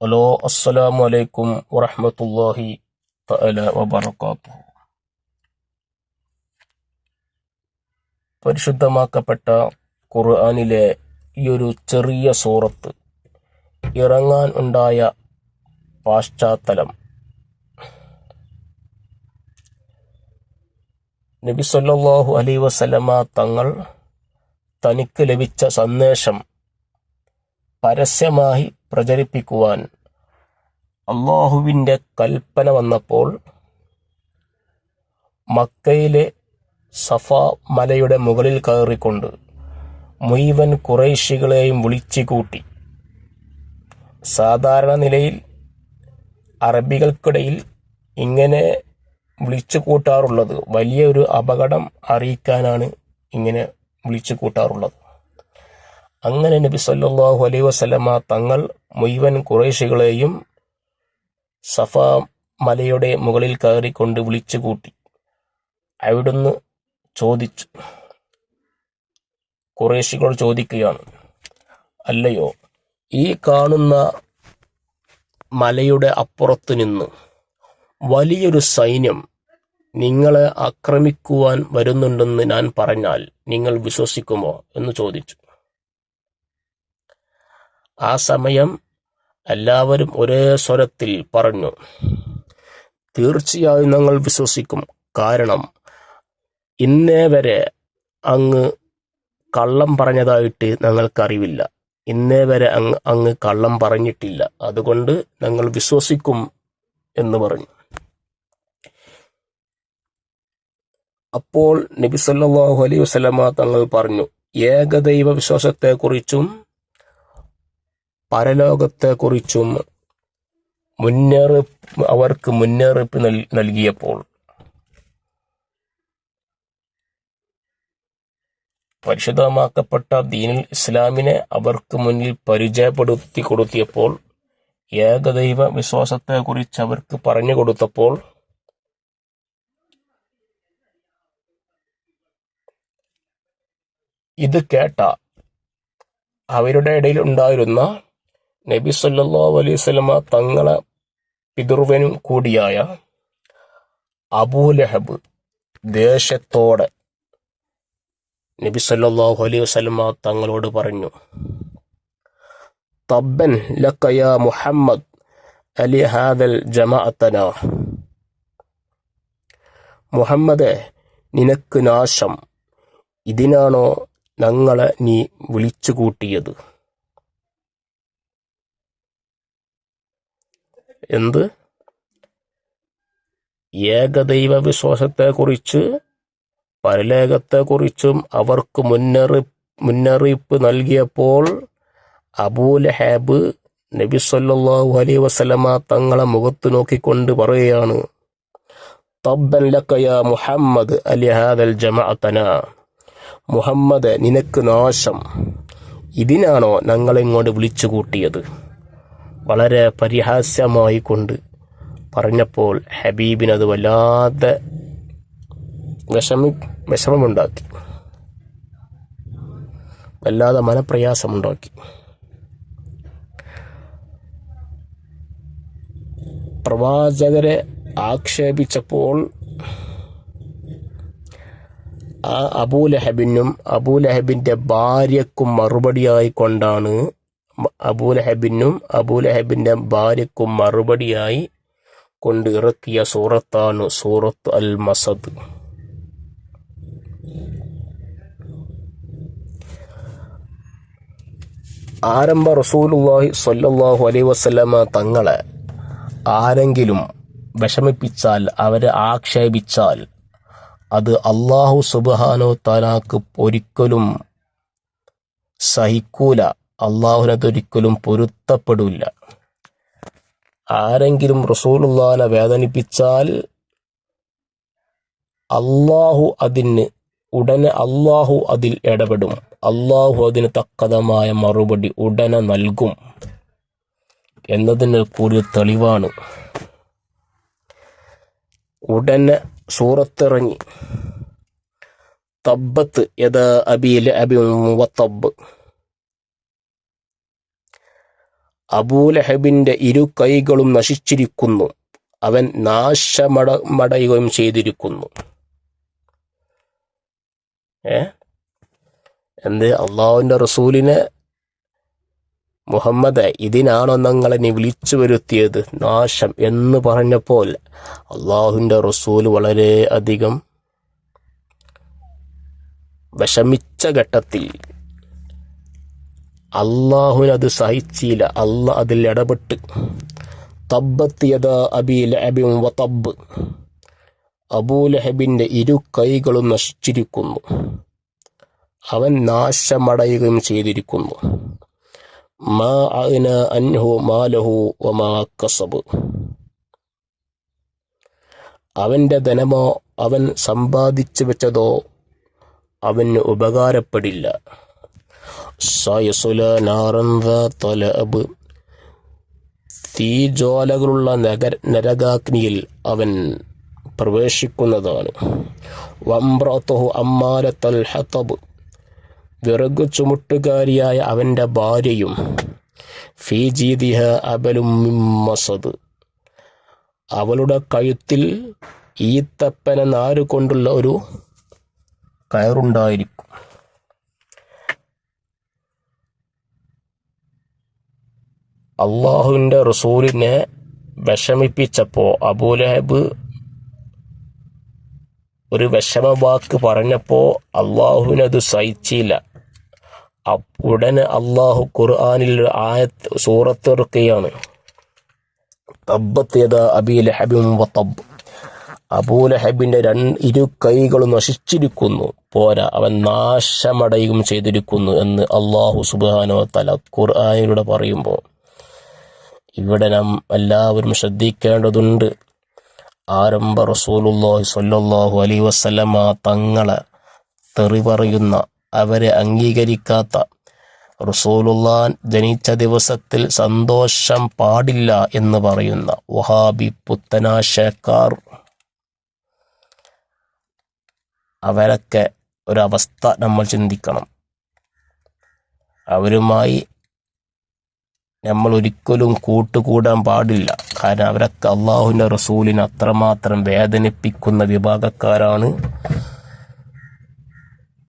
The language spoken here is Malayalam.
ഹലോ, അസ്സലാമു അലൈക്കും വറഹ്മത്തുള്ളാഹി തആല വബറകാതുഹു. പരിശുദ്ധമാക്കപ്പെട്ട ഖുർആനിലെ ഈ ഒരു ചെറിയ സൂറത്ത് ഇറങ്ങാൻ ഉണ്ടായ പശ്ചാത്തലം, നബി സല്ലല്ലാഹു അലൈഹി വസല്ലമ തങ്ങൾ തനിക്ക് ലഭിച്ച സന്ദേശം പരസ്യമായി പ്രചരിപ്പിക്കുവാൻ അള്ളാഹുവിൻ്റെ കൽപ്പന വന്നപ്പോൾ മക്കയിലെ സഫ മലയുടെ മുകളിൽ കയറിക്കൊണ്ട് മുഴുവൻ ഖുറൈശികളെയും വിളിച്ചു കൂട്ടി. സാധാരണ നിലയിൽ അറബികൾക്കിടയിൽ ഇങ്ങനെ വിളിച്ചു കൂട്ടാറുള്ളത് വലിയൊരു അപകടം അറിയിക്കാനാണ് ഇങ്ങനെ വിളിച്ചു കൂട്ടാറുള്ളത്. അങ്ങനെ നബി സല്ലല്ലാഹു അലൈഹി വസല്ലമ തങ്ങൾ മുഴുവൻ ഖുറൈശികളെയും സഫ മലയുടെ മുകളിൽ കയറിക്കൊണ്ട് വിളിച്ചു കൂട്ടി. അവിടുന്ന് ചോദിച്ചു, ഖുറൈശികൾ ചോദിക്കുകയാണ്, അല്ലയോ, ഈ കാണുന്ന മലയുടെ അപ്പുറത്ത് നിന്ന് വലിയൊരു സൈന്യം നിങ്ങളെ ആക്രമിക്കുവാൻ വരുന്നുണ്ടെന്ന് ഞാൻ പറഞ്ഞാൽ നിങ്ങൾ വിശ്വസിക്കുമോ എന്ന് ചോദിച്ചു. ആ സമയം എല്ലാവരും ഒരേ സ്വരത്തിൽ പറഞ്ഞു, തീർച്ചയായും ഞങ്ങൾ വിശ്വസിക്കും. കാരണം ഇന്നേ വരെ അങ്ങ് കള്ളം പറഞ്ഞതായിട്ട് ഞങ്ങൾക്കറിവില്ല. ഇന്നേ വരെ അങ്ങ് കള്ളം പറഞ്ഞിട്ടില്ല. അതുകൊണ്ട് ഞങ്ങൾ വിശ്വസിക്കും എന്ന് പറഞ്ഞു. അപ്പോൾ നബി സല്ലല്ലാഹു അലൈഹി വസല്ലമ തങ്ങൾ പറഞ്ഞു, ഏകദൈവ വിശ്വാസത്തെക്കുറിച്ചും പരലോകത്തെക്കുറിച്ചും അവർക്ക് മുന്നറിയിപ്പ് നൽകിയപ്പോൾ പരിശുദ്ധമാക്കപ്പെട്ട ദീനുൽ ഇസ്ലാമിനെ അവർക്ക് മുന്നിൽ പരിചയപ്പെടുത്തി കൊടുത്തിയപ്പോൾ, ഏകദൈവ വിശ്വാസത്തെക്കുറിച്ച് അവർക്ക് പറഞ്ഞു കൊടുത്തപ്പോൾ ഇത് കേട്ട അവരുടെ ഇടയിൽ ഉണ്ടായിരുന്ന നബി സല്ലല്ലാഹു അലൈഹി വസല്ലമ തങ്ങളെ പിതൃവ്യനും കൂടിയായ അബൂലഹബ് ദേഷ്യത്തോടെ നബി സല്ലല്ലാഹു അലൈഹി വസല്ലമ തങ്ങളോട് പറഞ്ഞു, തബ്ബൻ ലക യാ മുഹമ്മദ് അലി ഹാദൽ ജമാഅത്തനാ. മുഹമ്മദേ, നിനക്ക് നാശം. ഇതിനാണോ ഞങ്ങളെ നീ വിളിച്ചു കൂട്ടിയത്? എന്ത്? ഏകദൈവ വിശ്വാസത്തെക്കുറിച്ച് പരലോകത്തെക്കുറിച്ചും അവർക്ക് മുന്നറിയിപ്പ് നൽകിയപ്പോൾ അബൂലഹബ് നബി സല്ലല്ലാഹു അലൈഹി വസല്ലമ തങ്ങളെ മുഖത്ത് നോക്കിക്കൊണ്ട് പറയുകയാണ്, തബ്ബൻ ലക യാ മുഹമ്മദ് അലി ഹാദൽ ജമാഅത്തനാ. മുഹമ്മദ്, നിനക്ക് നാശം. ഇതിനാണോ ഞങ്ങളിങ്ങോട്ട് വിളിച്ചു കൂട്ടിയത്? വളരെ പരിഹാസ്യമായി കൊണ്ട് പറഞ്ഞപ്പോൾ ഹബീബിനത് വല്ലാതെ വിഷമമുണ്ടാക്കി, വല്ലാതെ മനപ്രയാസമുണ്ടാക്കി. പ്രവാചകരെ ആക്ഷേപിച്ചപ്പോൾ ആ അബൂലഹബിന്റെ ഭാര്യക്കും മറുപടിയായി കൊണ്ടാണ് അബൂലഹബിന്റെ ഭാര്യക്കും മറുപടിയായി കൊണ്ട് ഇറക്കിയ സൂറത്താണ് സൂറത്ത് അൽ മസദ്. ആരംഭ റസൂലുള്ളാഹി സ്വല്ലല്ലാഹു അലൈഹി വസല്ലമ തങ്ങളെ ആരെങ്കിലും വിഷമിപ്പിച്ചാൽ, അവരെ ആക്ഷേപിച്ചാൽ, അത് അല്ലാഹു സുബ്ഹാനഹു തആലക്ക് ഒരിക്കലും സഹിക്കൂല. അള്ളാഹുവിനതൊരിക്കലും പൊരുത്തപ്പെടില്ല. ആരെങ്കിലും റസൂലുള്ളാഹിനെ വേദനിപ്പിച്ചാൽ അള്ളാഹു അതിൽ ഇടപെടും. അള്ളാഹു അതിന് തക്കതമായ മറുപടി ഉടനെ നൽകും എന്നതിന് കൂടുതൽ തെളിവാണ്. ഉടനെ സൂറത്തിറങ്ങി, തബ്ബത്ത് യദാ അബീ ലഹബിൻ വതബ്ബ്. അബൂലഹബിന്റെ ഇരു കൈകളും നശിച്ചിരിക്കുന്നു, അവൻ നാശമടയുകയും ചെയ്തിരിക്കുന്നു. എന്ത്? അള്ളാഹുവിന്റെ റസൂലിനെ മുഹമ്മദ്, ഇതിനാണോ നിങ്ങളെ നീ വിളിച്ചു വരുത്തിയത്, നാശം എന്ന് പറഞ്ഞപ്പോൾ അള്ളാഹുവിന്റെ റസൂൽ വളരെ അധികം വിഷമിച്ച ഘട്ടത്തിൽ അള്ളാഹുവിനത് സഹിച്ചില്ല. അള്ളാഹ് അതിൽ ഇടപെട്ട് തബ്ബത്ത് യദാ അബീ ലഹബിൻ വതബ്ബ്, അബൂലഹബിന്റെ ഇരു കൈകളും നശിച്ചിരിക്കുന്നു, അവൻ നാശമടയുകയും ചെയ്തിരിക്കുന്നു. മാ അഗ്ന അൻഹു മാലഹു വമാ കസബ്, അവന്റെ ധനമോ അവൻ സമ്പാദിച്ചു വെച്ചതോ അവന് ഉപകാരപ്പെടില്ല. സയസുല നാറൻ ദാത ലഹബ്, തീജ്വാലകളുള്ള നരകാഗ്നിയിൽ അവൻ പ്രവേശിക്കുന്നതാണ്. വംറഅതുഹു അമ്മാലത്തൽ ഹതബ്, വിറകു ചുമട്ടുകാരിയായ അവന്റെ ഭാര്യയും ഫീ ജീദിഹ അബലും മിൻ മസദ്, അവളുടെ കഴുത്തിൽ ഈത്തപ്പന നാര് കൊണ്ടുള്ള ഒരു കയറുണ്ടായിരിക്കും. അള്ളാഹുവിന്റെ റസൂലിനെ വിഷമിപ്പിച്ചപ്പോൾ അബൂലഹബ് ഒരു വിഷമവാക്ക് പറഞ്ഞപ്പോൾ അള്ളാഹുവിനത് സഹിച്ചില്ല. ഉടനെ അള്ളാഹു ഖുർആനിൽ ആയത്ത് സൂറത്ത് ഇറക്കുകയാണ്. തബ്ബത്ത് യദാ അബീ ലഹബിൻ വതബ്ബ്, അബൂലഹബിന്റെ ഇരു കൈകളും നശിച്ചിരിക്കുന്നു, പോരാ അവൻ നാശമടയുകയും ചെയ്തിരിക്കുന്നു എന്ന് അള്ളാഹു സുബ്ഹാനഹു വ തആല ഖുർആനിലൂടെ പറയുമ്പോൾ ഇവിടെ നാം എല്ലാവരും ശ്രദ്ധിക്കേണ്ടതുണ്ട്. ആരംഭ റസൂലുള്ളാഹി സ്വല്ലല്ലാഹു അലൈഹി വസല്ലമ തങ്ങളെ തെറി പറയുന്ന, അവരെ അംഗീകരിക്കാത്ത, റസൂലുള്ളാൻ ജനിച്ച ദിവസത്തിൽ സന്തോഷം പാടില്ല എന്ന് പറയുന്ന വഹാബി പുത്തനാശയക്കാർ, അവരൊക്കെ ഒരവസ്ഥ നമ്മൾ ചിന്തിക്കണം. അവരുമായി നമ്മൾ ഒരിക്കലും കൂട്ടുകൂടാൻ പാടില്ല. കാരണം അവരൊക്കെ അള്ളാഹുവിൻ്റെ റസൂലിനെ അത്രമാത്രം വേദനിപ്പിക്കുന്ന വിഭാഗക്കാരാണ്.